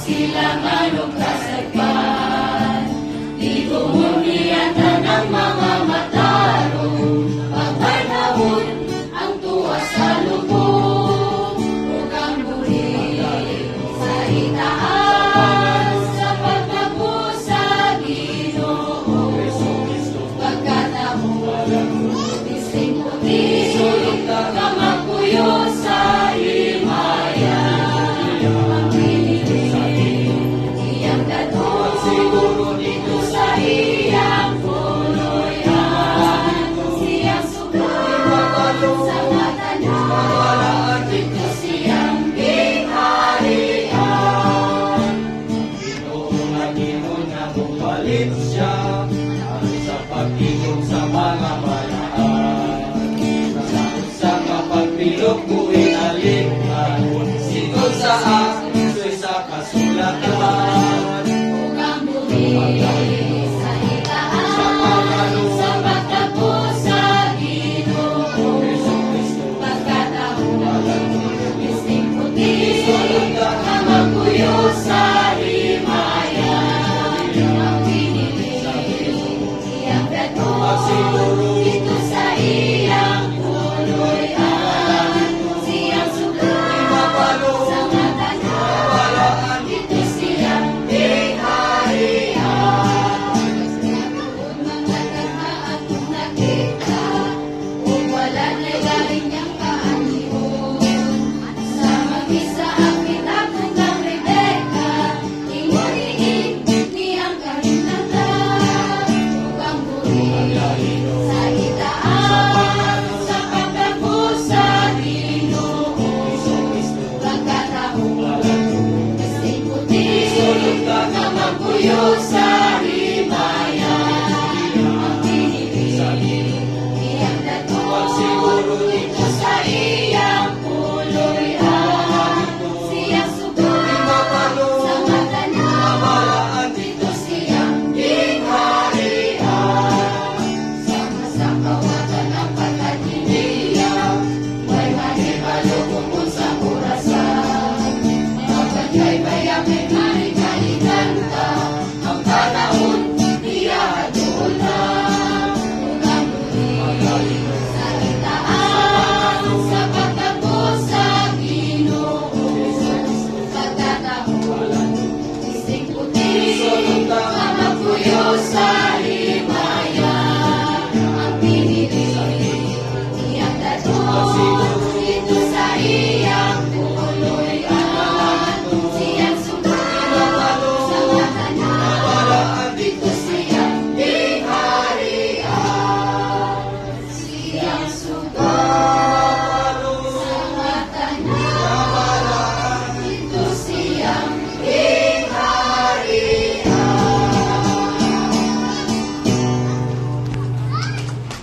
sila manong kasagpan. Di bumumiyata ng mga matarong, pagpanahon ang tuwa sa lubong. Huwag muli sa itaas, sa pagtago sa Ginoo. Pagkatahon, ising puti, kamakuyo sa himaya. Ang piniling, iyang dadon, siguro dito sa iyang punoyan. Siyang sukat sa mata na, dito siyang bingharian. Ginoo na bumalit siya sa pag-igong sa mga paraan. Sa kapagpilok ko inalingan, sigod sa ako'y sa kasulatan. Huwag bumili sa itaas, sa pagtago sa Ginoo. Pagkatahon, ising puti, kamakuyo sa himaya. Ang piniling, iyang dadon, dito sa iyang punoyan. Siyang sukat sa mata na, dito siyang bingharian. Kung mga tama akong nakita, kung wala na'y galing niyang kaaniyon. Sa mag-isa ang pinakong ng Rebecca, inguniin niyang karinatan. Huwag bumili sa itaas, sa pagtago sa Ginoo. Pagkatahon, ising puti, kamakuyo sa